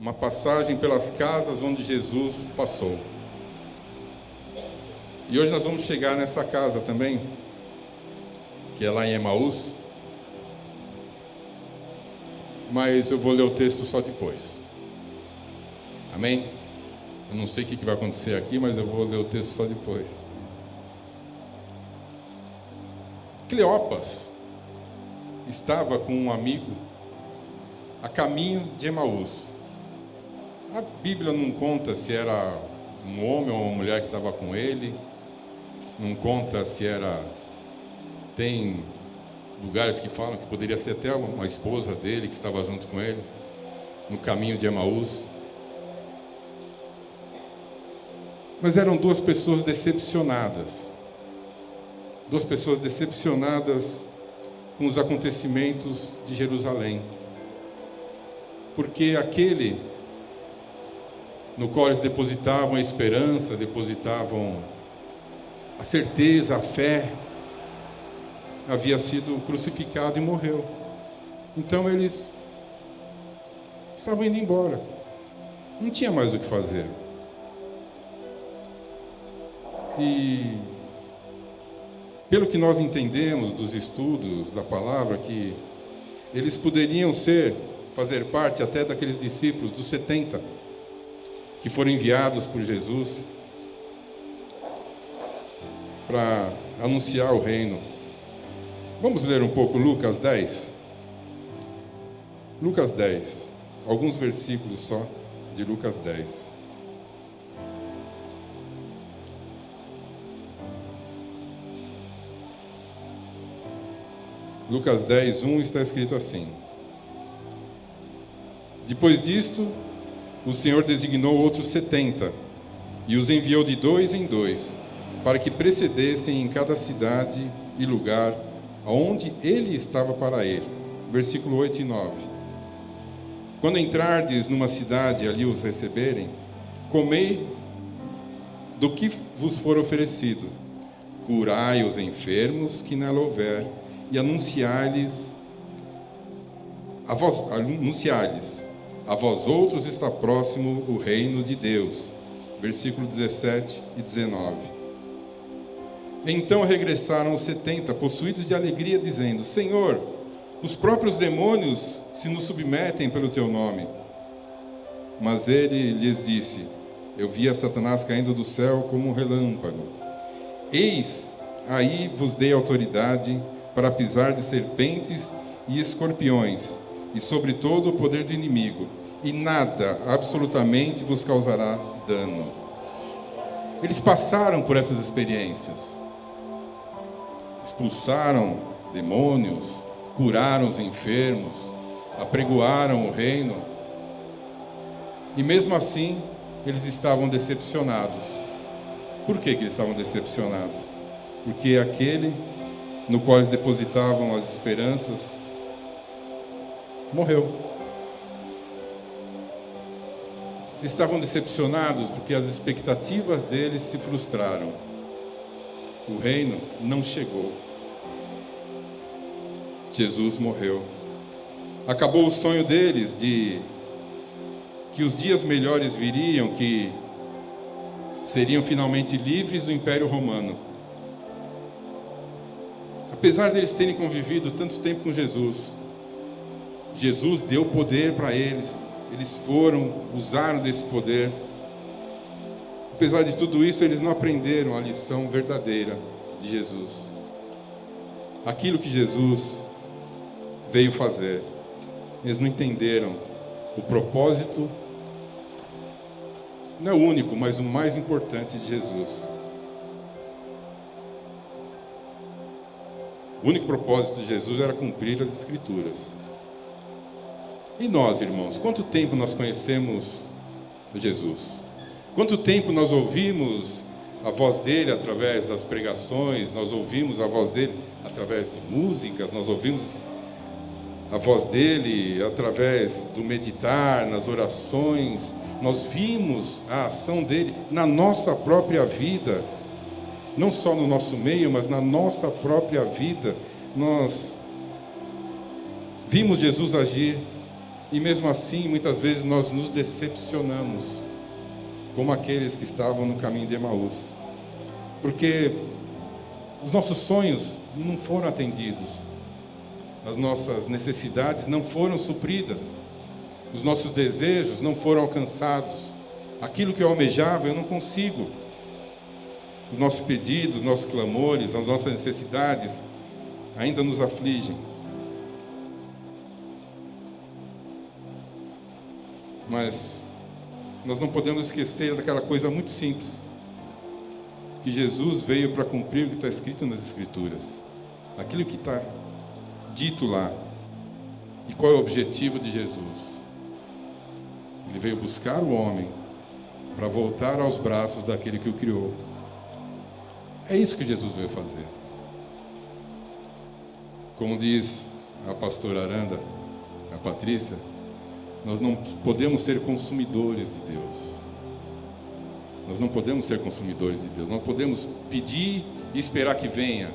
uma passagem pelas casas onde Jesus passou. E hoje nós vamos chegar nessa casa também, que é lá em Emaús, mas eu vou ler o texto só depois. Amém? Eu não sei o que vai acontecer aqui, mas eu vou ler o texto só depois. Cleopas estava com um amigo a caminho de Emaús. A Bíblia não conta se era um homem ou uma mulher que estava com ele, não conta se era... Tem lugares que falam que poderia ser até uma esposa dele que estava junto com ele, no caminho de Emaús. Mas eram duas pessoas decepcionadas. Duas pessoas decepcionadas com os acontecimentos de Jerusalém. Porque aquele no qual eles depositavam a esperança, depositavam a certeza, a fé, havia sido crucificado e morreu. Então eles estavam indo embora. Não tinha mais o que fazer. E pelo que nós entendemos dos estudos da palavra, que eles poderiam fazer parte até daqueles discípulos dos 70 que foram enviados por Jesus para anunciar o reino. Vamos ler um pouco Lucas 10? Lucas 10, alguns versículos só de Lucas 10. Lucas 10, 1 está escrito assim: Depois disto, o Senhor designou outros 70 e os enviou de 2 em 2, para que precedessem em cada cidade e lugar aonde ele estava para ir. Versículo 8 e 9. Quando entrardes numa cidade e ali os receberem, comei do que vos for oferecido, curai os enfermos que nela houver, e anunciai-lhes, a vós outros está próximo o reino de Deus. Versículo 17 e 19. Então regressaram os 70, possuídos de alegria, dizendo: Senhor, os próprios demônios se nos submetem pelo teu nome. Mas ele lhes disse: Eu vi a Satanás caindo do céu como um relâmpago. Eis, aí vos dei autoridade para pisar de serpentes e escorpiões, e sobre todo o poder do inimigo, e nada absolutamente vos causará dano. Eles passaram por essas experiências. Expulsaram demônios, curaram os enfermos, apregoaram o reino. E mesmo assim, eles estavam decepcionados. Por que eles estavam decepcionados? Porque aquele no qual eles depositavam as esperanças morreu. Eles estavam decepcionados porque as expectativas deles se frustraram. O reino não chegou. Jesus morreu. Acabou o sonho deles de que os dias melhores viriam, que seriam finalmente livres do Império Romano. Apesar deles terem convivido tanto tempo com Jesus, Jesus deu poder para eles. Eles usaram desse poder. Apesar de tudo isso, eles não aprenderam a lição verdadeira de Jesus. Aquilo que Jesus veio fazer. Eles não entenderam o propósito, não é o único, mas o mais importante de Jesus. O único propósito de Jesus era cumprir as Escrituras. E nós, irmãos, quanto tempo nós conhecemos Jesus? Quanto tempo nós ouvimos a voz dele através das pregações, nós ouvimos a voz dele através de músicas, nós ouvimos a voz dele através do meditar, nas orações, nós vimos a ação dele na nossa própria vida, não só no nosso meio, mas na nossa própria vida. Nós vimos Jesus agir E mesmo assim, muitas vezes nós nos decepcionamos, como aqueles que estavam no caminho de Emaús, porque os nossos sonhos não foram atendidos, as nossas necessidades não foram supridas, os nossos desejos não foram alcançados, aquilo que eu almejava eu não consigo. Os nossos pedidos, os nossos clamores, as nossas necessidades ainda nos afligem. Mas nós não podemos esquecer daquela coisa muito simples, que Jesus veio para cumprir o que está escrito nas Escrituras, aquilo que está dito lá. E qual é o objetivo de Jesus? Ele veio buscar o homem para voltar aos braços daquele que o criou. É isso que Jesus veio fazer. Como diz a pastora Aranda, a Patrícia, nós não podemos ser consumidores de Deus. Nós não podemos ser consumidores de Deus. Não podemos pedir e esperar que venha.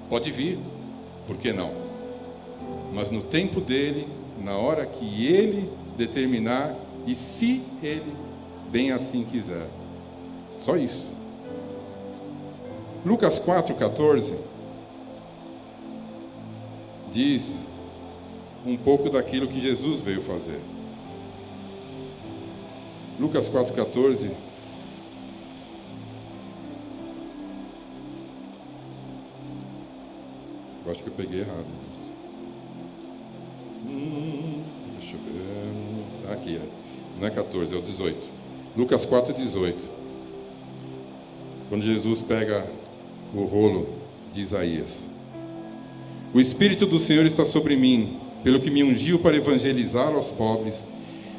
Pode vir, por que não? Mas no tempo dele, na hora que ele determinar, e se ele bem assim quiser. Só isso. Lucas 4,14 diz um pouco daquilo que Jesus veio fazer. Lucas 4,14 eu acho que eu peguei errado isso. Deixa eu ver. Aqui, não é 14, é o 18. Lucas 4,18. Quando Jesus pega o rolo de Isaías: o Espírito do Senhor está sobre mim, pelo que me ungiu para evangelizar aos pobres,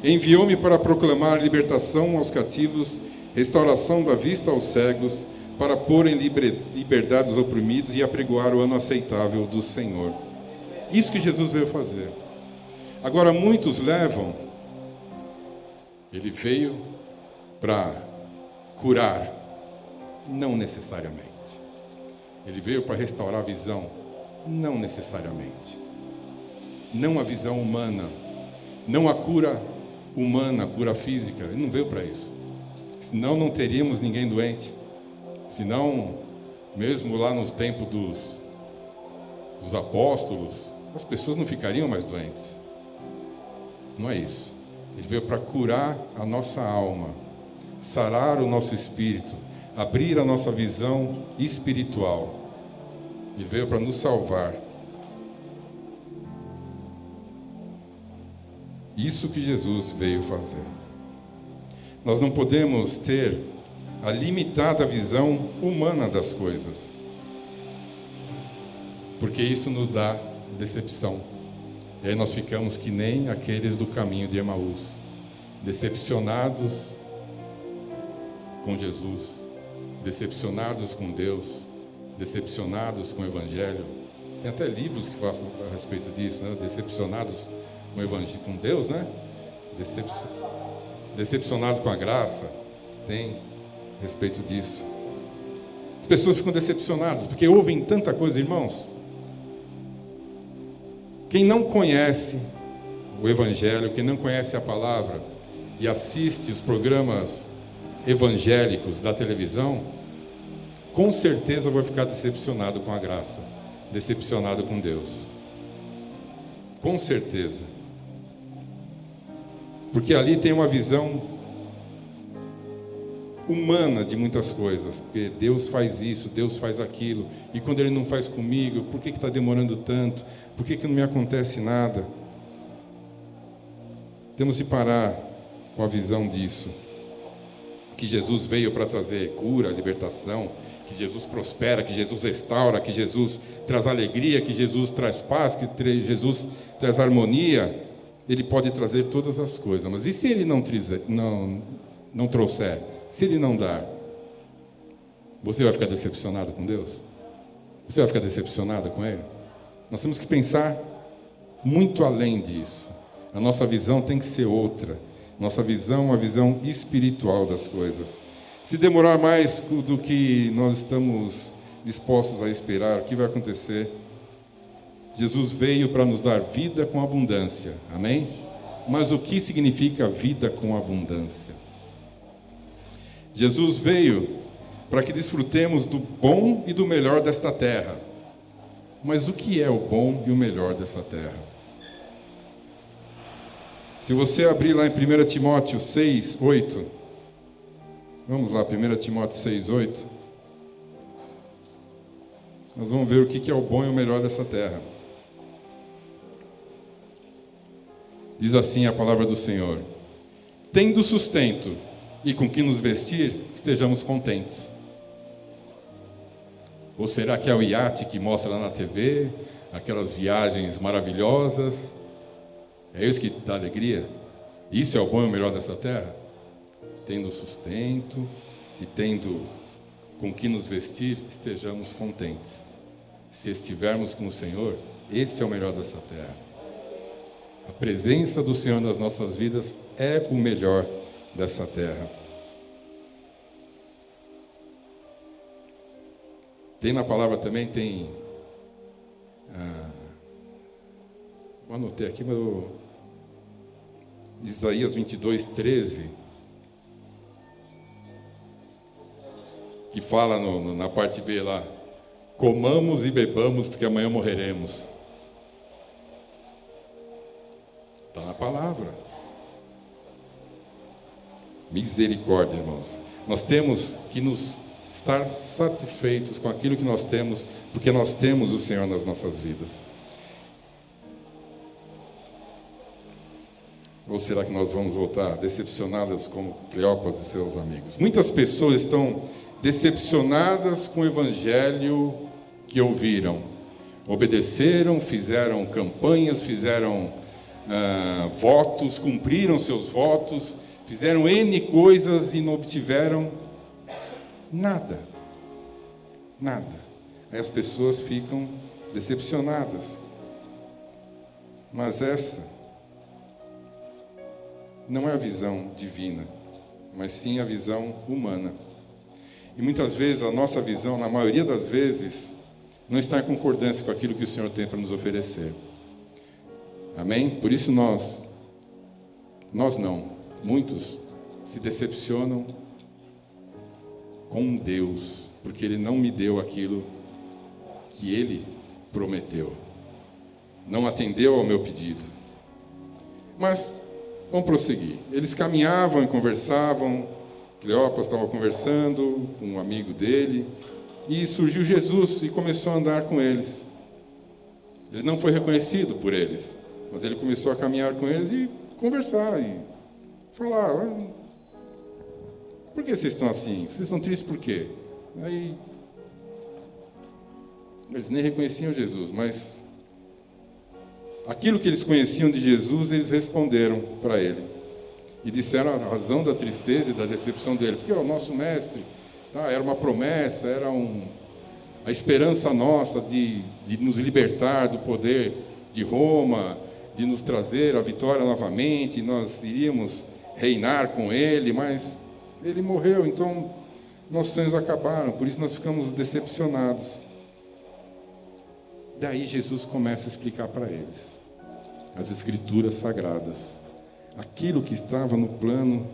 enviou-me para proclamar libertação aos cativos, restauração da vista aos cegos, para pôr em liberdade os oprimidos e apregoar o ano aceitável do Senhor. Isso que Jesus veio fazer. Agora muitos levam, ele veio para curar, não necessariamente. Ele veio para restaurar a visão, não necessariamente. Não a visão humana, não a cura humana, a cura física. Ele não veio para isso. Senão não teríamos ninguém doente. Senão, mesmo lá nos tempos dos apóstolos, as pessoas não ficariam mais doentes. Não é isso. Ele veio para curar a nossa alma, sarar o nosso espírito, abrir a nossa visão espiritual. Ele veio para nos salvar. Isso que Jesus veio fazer. Nós não podemos ter a limitada visão humana das coisas, porque isso nos dá decepção. E aí nós ficamos que nem aqueles do caminho de Emaús, decepcionados com Jesus, decepcionados com Deus, decepcionados com o Evangelho. Tem até livros que falam a respeito disso, né? Decepcionados com o Evangelho, com Deus, né? Decepcionados com a graça. Tem a respeito disso. As pessoas ficam decepcionadas porque ouvem tanta coisa, irmãos. Quem não conhece o Evangelho, quem não conhece a palavra e assiste os programas evangélicos da televisão, com certeza vai ficar decepcionado com a graça, decepcionado com Deus. Com certeza. Porque ali tem uma visão humana de muitas coisas. Porque Deus faz isso, Deus faz aquilo. E quando Ele não faz comigo, por que está demorando tanto? Por que não me acontece nada? Temos de parar com a visão disso. Que Jesus veio para trazer cura, libertação, que Jesus prospera, que Jesus restaura, que Jesus traz alegria, que Jesus traz paz, que Jesus traz harmonia. Ele pode trazer todas as coisas, mas e se Ele não trouxer? Se Ele não dar? Você vai ficar decepcionado com Deus? Você vai ficar decepcionada com Ele? Nós temos que pensar muito além disso. A nossa visão tem que ser outra. Nossa visão é uma visão espiritual das coisas. Se demorar mais do que nós estamos dispostos a esperar, o que vai acontecer? Jesus veio para nos dar vida com abundância. Amém? mas o que significa vida com abundância. Jesus veio para que desfrutemos do bom e do melhor desta terra. Mas o que é o bom e o melhor dessa terra? Se você abrir lá em 1 Timóteo 6, 8, vamos lá, 1 Timóteo 6, 8, nós vamos ver o que é o bom e o melhor dessa terra. Diz assim a palavra do Senhor: tendo sustento e com que nos vestir, estejamos contentes. Ou será que é o iate que mostra lá na TV, aquelas viagens maravilhosas? É isso que dá alegria? Isso é o bom e o melhor dessa terra? Tendo sustento e tendo com que nos vestir, estejamos contentes. Se estivermos com o Senhor, esse é o melhor dessa terra. A presença do Senhor nas nossas vidas é o melhor dessa terra. Tem na palavra também, eu anotei aqui, mas Isaías 22, 13, que fala na parte B lá: comamos e bebamos, porque amanhã morreremos. Está na palavra. Misericórdia, irmãos. Nós temos que estar satisfeitos com aquilo que nós temos, porque nós temos o Senhor nas nossas vidas. Ou será que nós vamos voltar decepcionadas como Cleopas e seus amigos? Muitas pessoas estão decepcionadas com o evangelho que ouviram. Obedeceram, fizeram campanhas, fizeram votos, cumpriram seus votos, fizeram N coisas e não obtiveram nada. Aí as pessoas ficam decepcionadas. Mas essa não é a visão divina, mas sim a visão humana. E muitas vezes a nossa visão, na maioria das vezes, não está em concordância com aquilo que o Senhor tem para nos oferecer. Amém? Por isso nós não, muitos se decepcionam com Deus, porque Ele não me deu aquilo que Ele prometeu. Não atendeu ao meu pedido. Mas vamos prosseguir. Eles caminhavam e conversavam. Cleopas estava conversando com um amigo dele, e surgiu Jesus e começou a andar com eles. Ele não foi reconhecido por eles, mas ele começou a caminhar com eles e conversar e falar: por que vocês estão assim? Vocês estão tristes por quê? Aí eles nem reconheciam Jesus, mas aquilo que eles conheciam de Jesus, eles responderam para ele. E disseram a razão da tristeza e da decepção dele. Porque o nosso mestre, era uma promessa, era a esperança nossa de nos libertar do poder de Roma, de nos trazer a vitória novamente, nós iríamos reinar com ele, mas ele morreu, então nossos sonhos acabaram, por isso nós ficamos decepcionados. Daí Jesus começa a explicar para eles as Escrituras Sagradas, aquilo que estava no plano,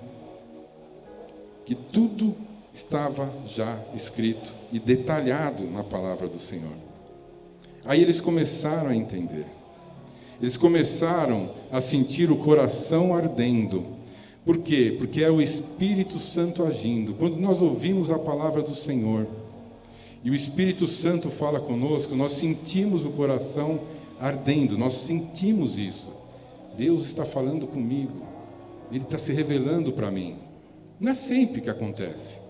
que tudo estava já escrito e detalhado na palavra do Senhor. Aí eles começaram a entender, eles começaram a sentir o coração ardendo. Por quê? Porque é o Espírito Santo agindo. Quando nós ouvimos a palavra do Senhor e o Espírito Santo fala conosco, nós sentimos o coração ardendo, nós sentimos isso. Deus está falando comigo, Ele está se revelando para mim. Não é sempre que acontece.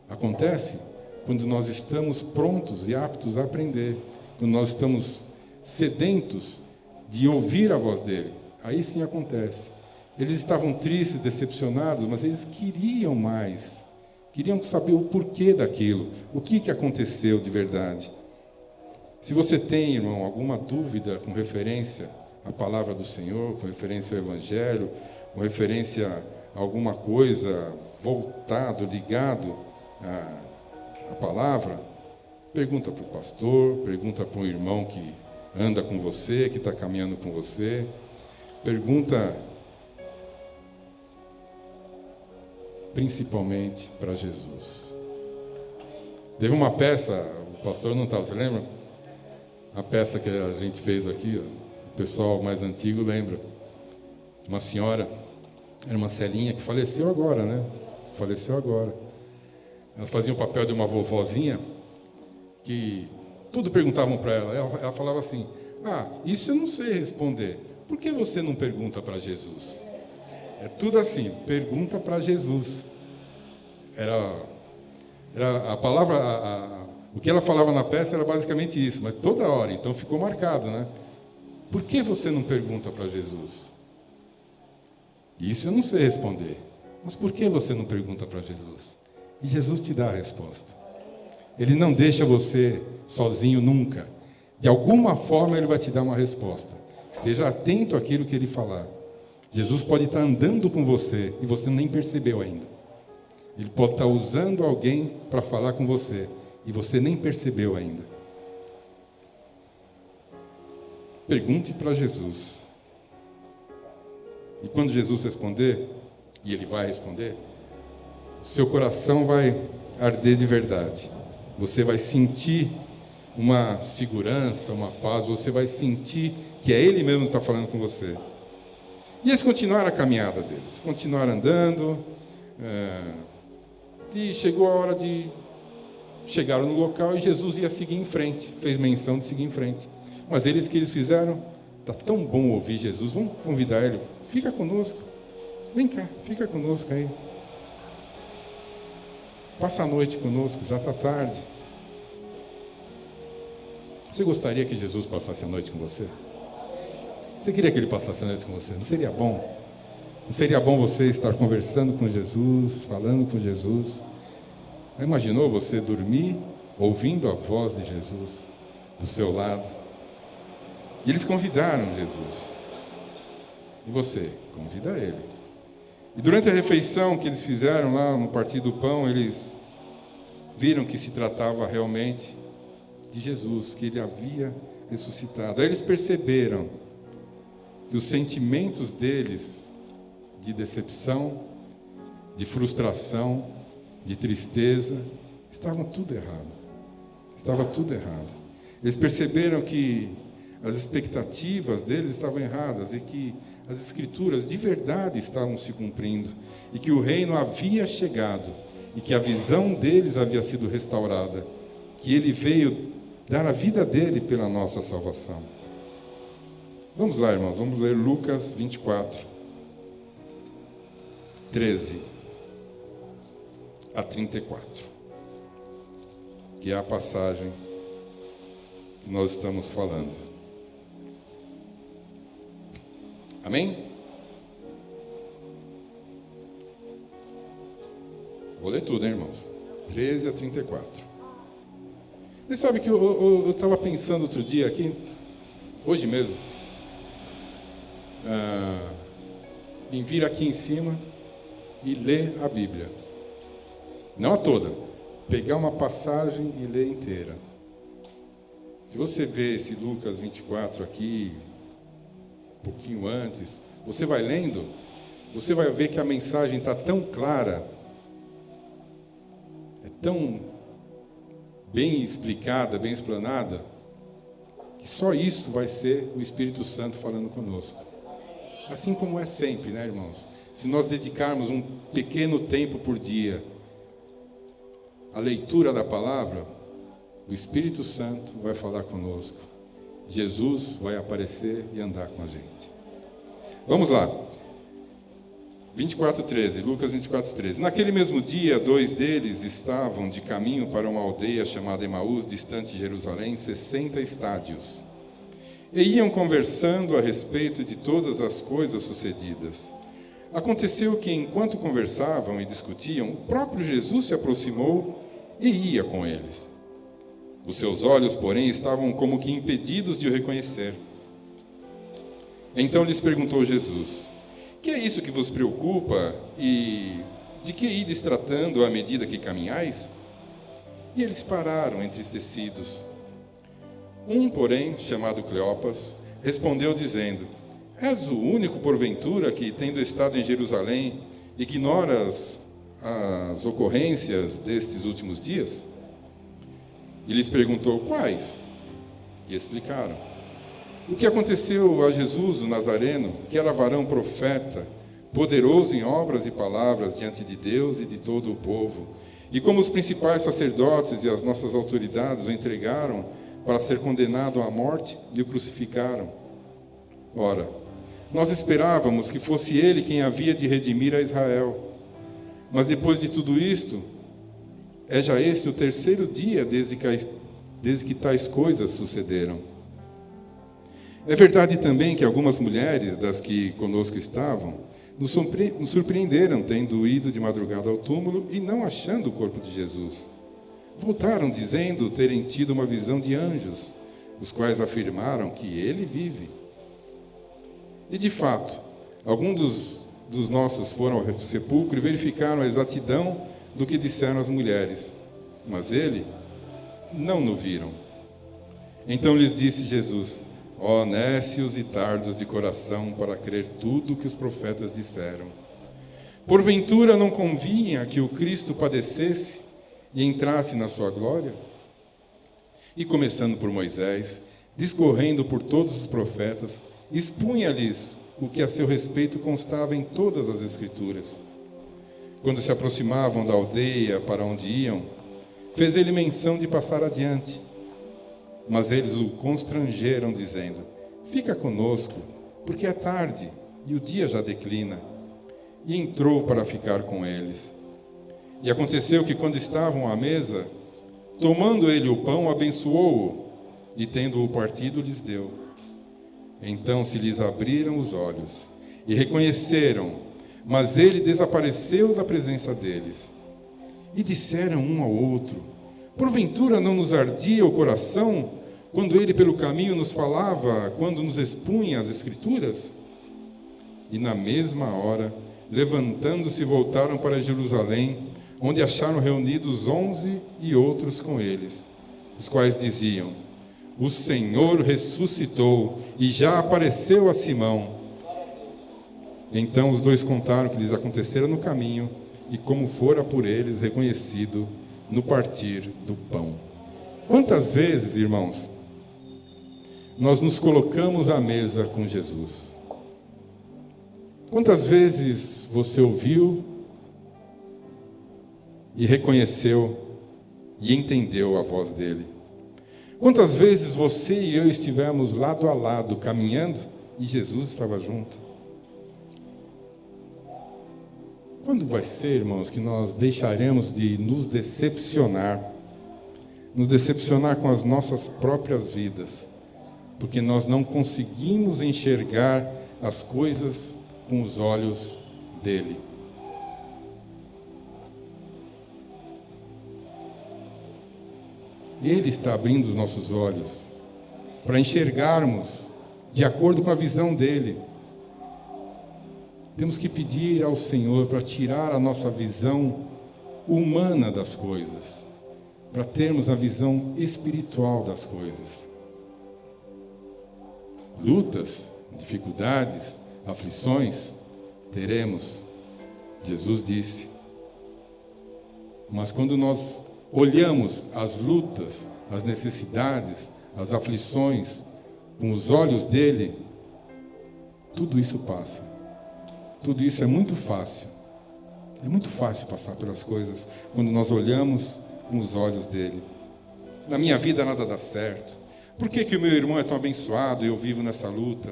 Acontece quando nós estamos prontos e aptos a aprender, quando nós estamos sedentos de ouvir a voz dEle. Aí sim acontece. Eles estavam tristes, decepcionados, mas eles queriam mais. Queriam saber o porquê daquilo, o que aconteceu de verdade. Se você tem, irmão, alguma dúvida com referência à palavra do Senhor, com referência ao Evangelho, com referência a alguma coisa voltado, ligado à palavra, pergunta para o pastor, pergunta para um irmão que anda com você, que está caminhando com você. Pergunta principalmente para Jesus. Teve uma peça, o pastor não estava, você lembra? A peça que a gente fez aqui, o pessoal mais antigo lembra. Uma senhora, era uma Celinha que faleceu agora, né? Faleceu agora. Ela fazia o papel de uma vovozinha que tudo perguntavam para ela. Ela falava assim: isso eu não sei responder. Por que você não pergunta para Jesus? É tudo assim, pergunta para Jesus. Era a palavra, o que ela falava na peça era basicamente isso, mas toda hora, então ficou marcado, né? Por que você não pergunta para Jesus? Isso eu não sei responder. Mas por que você não pergunta para Jesus? E Jesus te dá a resposta. Ele não deixa você sozinho nunca. De alguma forma ele vai te dar uma resposta. Esteja atento àquilo que ele falar. Jesus pode estar andando com você e você nem percebeu ainda. Ele pode estar usando alguém para falar com você e você nem percebeu ainda. Pergunte para Jesus. E quando Jesus responder, e ele vai responder, seu coração vai arder de verdade. Você vai sentir uma segurança, uma paz, você vai sentir que é ele mesmo que está falando com você. E eles continuaram a caminhada deles, continuaram andando, e chegou a hora de... Chegaram no local e Jesus ia seguir em frente, fez menção de seguir em frente. Mas eles que eles fizeram, está tão bom ouvir Jesus, vamos convidar ele, fica conosco, vem cá, fica conosco aí. Passa a noite conosco, já está tarde. Você gostaria que Jesus passasse a noite com você? Você queria que ele passasse a noite com você? Não seria bom? Não seria bom você estar conversando com Jesus, falando com Jesus? Imaginou você dormir ouvindo a voz de Jesus do seu lado? E eles convidaram Jesus. E você? Convida ele. E durante a refeição que eles fizeram lá no partir do pão, eles viram que se tratava realmente de Jesus, que ele havia ressuscitado. Aí eles perceberam que os sentimentos deles de decepção, de frustração, de tristeza, estavam tudo errado. Estava tudo errado. Eles perceberam que as expectativas deles estavam erradas e que as escrituras de verdade estavam se cumprindo e que o reino havia chegado e que a visão deles havia sido restaurada, que ele veio dar a vida dele pela nossa salvação. Vamos lá, irmãos, vamos ler Lucas 24, 13 a 34, que é a passagem que nós estamos falando. Amém? Vou ler tudo, hein, irmãos? 13 a 34. Você sabe que eu estava pensando outro dia aqui, hoje mesmo, em vir aqui em cima e ler a Bíblia. Não a toda. Pegar uma passagem e ler inteira. Se você vê esse Lucas 24 aqui, um pouquinho antes, você vai lendo, você vai ver que a mensagem está tão clara, é tão bem explicada, bem explanada, que só isso vai ser o Espírito Santo falando conosco. Assim como é sempre, né, irmãos? Se nós dedicarmos um pequeno tempo por dia à leitura da palavra, o Espírito Santo vai falar conosco. Jesus vai aparecer e andar com a gente. Vamos lá. 24:13, Lucas 24:13. Naquele mesmo dia, 2 deles estavam de caminho para uma aldeia chamada Emaús, distante de Jerusalém, 60 estádios. E iam conversando a respeito de todas as coisas sucedidas. Aconteceu que, enquanto conversavam e discutiam, o próprio Jesus se aproximou e ia com eles. Os seus olhos, porém, estavam como que impedidos de o reconhecer. Então lhes perguntou Jesus: que é isso que vos preocupa e de que ides tratando à medida que caminhais? E eles pararam entristecidos. Um, porém, chamado Cleopas, respondeu dizendo: És o único, porventura, que, tendo estado em Jerusalém, ignoras as ocorrências destes últimos dias? E lhes perguntou: quais? E explicaram. O que aconteceu a Jesus, o Nazareno, que era varão profeta, poderoso em obras e palavras diante de Deus e de todo o povo, e como os principais sacerdotes e as nossas autoridades o entregaram para ser condenado à morte e o crucificaram. Ora, nós esperávamos que fosse ele quem havia de redimir a Israel. Mas depois de tudo isto, é já este o terceiro dia desde que tais coisas sucederam. É verdade também que algumas mulheres das que conosco estavam nos surpreenderam, tendo ido de madrugada ao túmulo e não achando o corpo de Jesus. Voltaram dizendo terem tido uma visão de anjos, os quais afirmaram que ele vive. E de fato, alguns dos nossos foram ao sepulcro e verificaram a exatidão do que disseram as mulheres, mas ele não o viram. Então lhes disse Jesus: ó nécios e tardos de coração para crer tudo o que os profetas disseram. Porventura não convinha que o Cristo padecesse e entrasse na sua glória? E começando por Moisés, discorrendo por todos os profetas, expunha-lhes o que a seu respeito constava em todas as Escrituras. Quando se aproximavam da aldeia para onde iam, fez ele menção de passar adiante. Mas eles o constrangeram, dizendo: fica conosco, porque é tarde e o dia já declina. E entrou para ficar com eles. E aconteceu que, quando estavam à mesa, tomando ele o pão, abençoou-o, e tendo-o partido, lhes deu. Então se lhes abriram os olhos, e reconheceram, mas ele desapareceu da presença deles. E disseram um ao outro: porventura não nos ardia o coração, quando ele pelo caminho nos falava, quando nos expunha as Escrituras? E na mesma hora, levantando-se, voltaram para Jerusalém, onde acharam reunidos 11 e outros com eles, os quais diziam: o Senhor ressuscitou e já apareceu a Simão. Então os dois contaram o que lhes acontecera no caminho e como fora por eles reconhecido no partir do pão. Quantas vezes, irmãos, nós nos colocamos à mesa com Jesus? Quantas vezes você ouviu e reconheceu e entendeu a voz dele? Quantas vezes você e eu estivemos lado a lado caminhando e Jesus estava junto? Quando vai ser, irmãos, que nós deixaremos de nos decepcionar com as nossas próprias vidas, porque nós não conseguimos enxergar as coisas com os olhos dele? Ele está abrindo os nossos olhos para enxergarmos de acordo com a visão dele. Temos que pedir ao Senhor para tirar a nossa visão humana das coisas, para termos a visão espiritual das coisas. Lutas, dificuldades, aflições, teremos, Jesus disse. Mas quando nós olhamos as lutas, as necessidades, as aflições com os olhos dele, tudo isso passa. Tudo isso é muito fácil. É muito fácil passar pelas coisas quando nós olhamos com os olhos dele. Na minha vida nada dá certo. Por que o meu irmão é tão abençoado e eu vivo nessa luta?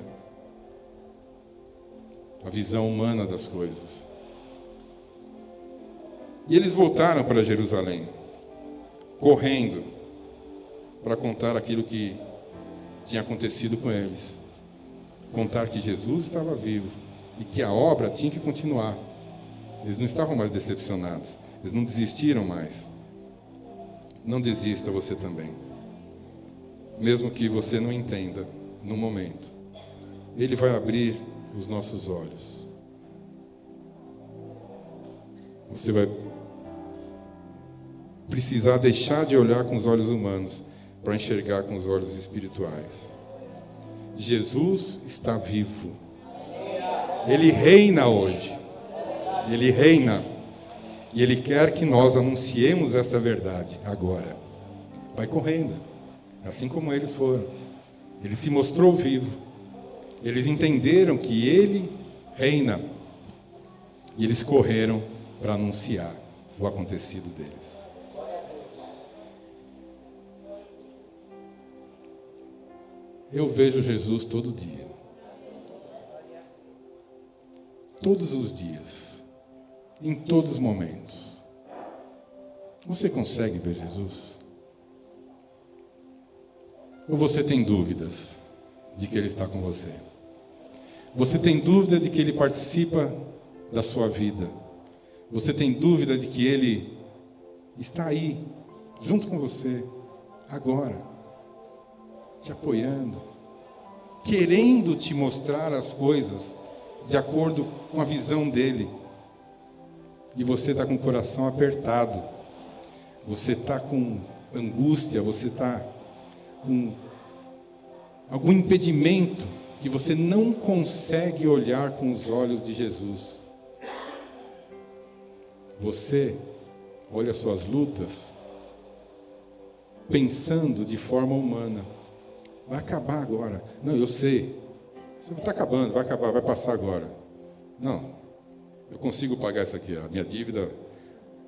A visão humana das coisas. E eles voltaram para Jerusalém, correndo, para contar aquilo que tinha acontecido com eles. Contar que Jesus estava vivo e que a obra tinha que continuar. Eles não estavam mais decepcionados, eles não desistiram mais. Não desista você também. Mesmo que você não entenda no momento, Ele vai abrir os nossos olhos. Você vai precisar deixar de olhar com os olhos humanos para enxergar com os olhos espirituais. Jesus está vivo Ele reina hoje. Ele reina. E Ele quer que nós anunciemos essa verdade agora. Vai correndo, assim como eles foram. Ele se mostrou vivo. Eles entenderam que Ele reina. E eles correram para anunciar o acontecido deles. Eu vejo Jesus todo dia. Todos os dias. Em todos os momentos. Você consegue ver Jesus? Ou você tem dúvidas de que Ele está com você? Você tem dúvida de que Ele participa da sua vida? Você tem dúvida de que Ele está aí, junto com você, agora, te apoiando, querendo te mostrar as coisas de acordo com a visão dEle? E você está com o coração apertado, você está com angústia, você está com algum impedimento que você não consegue olhar com os olhos de Jesus. Você olha as suas lutas pensando de forma humana. Vai acabar agora. Não, eu sei. Você está acabando, vai acabar, vai passar agora. Não, eu consigo pagar isso aqui. A minha dívida,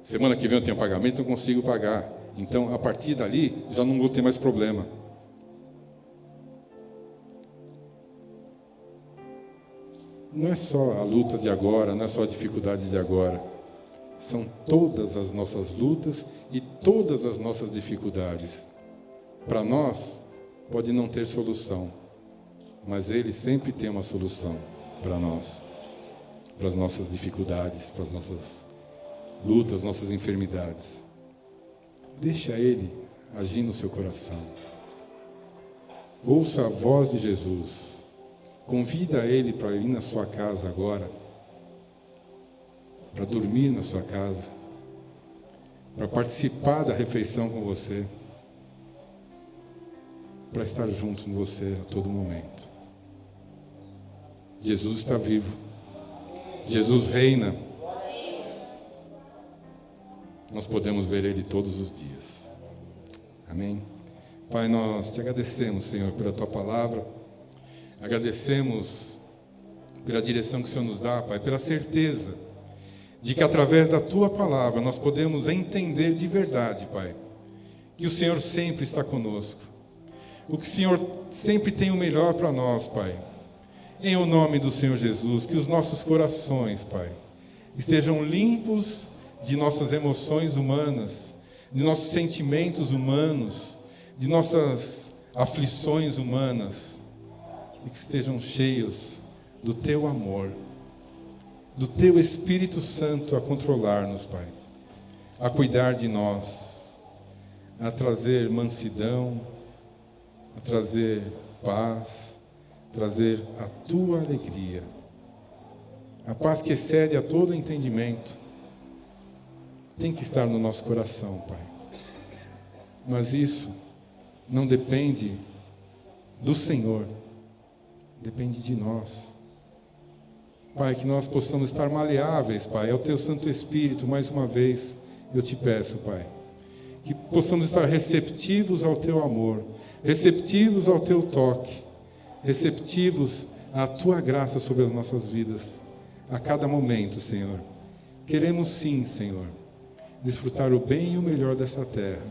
semana que vem eu tenho pagamento, eu consigo pagar. Então, a partir dali, já não vou ter mais problema. Não é só a luta de agora, não é só a dificuldade de agora. São todas as nossas lutas e todas as nossas dificuldades. Para nós, pode não ter solução, mas Ele sempre tem uma solução para nós, para as nossas dificuldades, para as nossas lutas, nossas enfermidades. Deixa Ele agir no seu coração. Ouça a voz de Jesus. Convida Ele para ir na sua casa agora, para dormir na sua casa, para participar da refeição com você, para estar junto com você a todo momento. Jesus está vivo. Jesus reina. Nós podemos ver Ele todos os dias. Amém? Pai, nós te agradecemos, Senhor, pela Tua palavra. Agradecemos pela direção que o Senhor nos dá, Pai, pela certeza de que através da Tua palavra nós podemos entender de verdade, Pai, que o Senhor sempre está conosco. O que o Senhor sempre tem o melhor para nós, Pai. Em o nome do Senhor Jesus, que os nossos corações, Pai, estejam limpos de nossas emoções humanas, de nossos sentimentos humanos, de nossas aflições humanas, e que estejam cheios do Teu amor, do Teu Espírito Santo a controlar-nos, Pai, a cuidar de nós, a trazer mansidão, a trazer paz, trazer a Tua alegria, a paz que excede a todo entendimento, tem que estar no nosso coração, Pai. Mas isso não depende do Senhor, depende de nós. Pai, que nós possamos estar maleáveis, Pai, ao Teu Santo Espírito, mais uma vez, eu te peço, Pai, que possamos estar receptivos ao Teu amor, receptivos ao Teu toque, receptivos à Tua graça sobre as nossas vidas, a cada momento, Senhor. Queremos sim, Senhor, desfrutar o bem e o melhor dessa terra,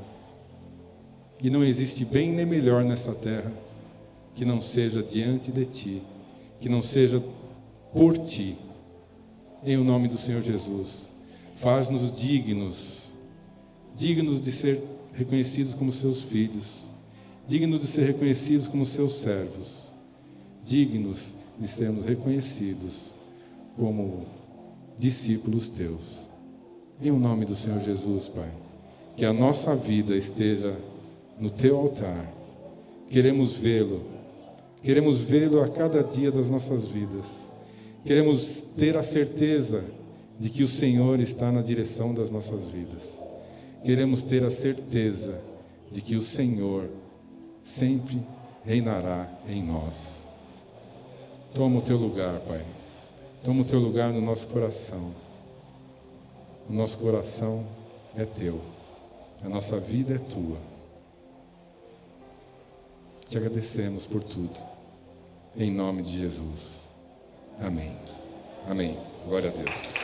e não existe bem nem melhor nessa terra que não seja diante de Ti, que não seja por Ti. Em o nome do Senhor Jesus, faz-nos dignos de ser reconhecidos como Seus filhos, dignos de ser reconhecidos como Seus servos, dignos de sermos reconhecidos como discípulos Teus. Em o nome do Senhor Jesus, Pai, que a nossa vida esteja no Teu altar. Queremos vê-lo a cada dia das nossas vidas. Queremos ter a certeza de que o Senhor está na direção das nossas vidas. Queremos ter a certeza de que o Senhor sempre reinará em nós. Toma o Teu lugar, Pai. Toma o teu lugar no nosso coração. O nosso coração é teu. A nossa vida é tua. Te agradecemos por tudo. Em nome de Jesus. Amém. Amém. Glória a Deus.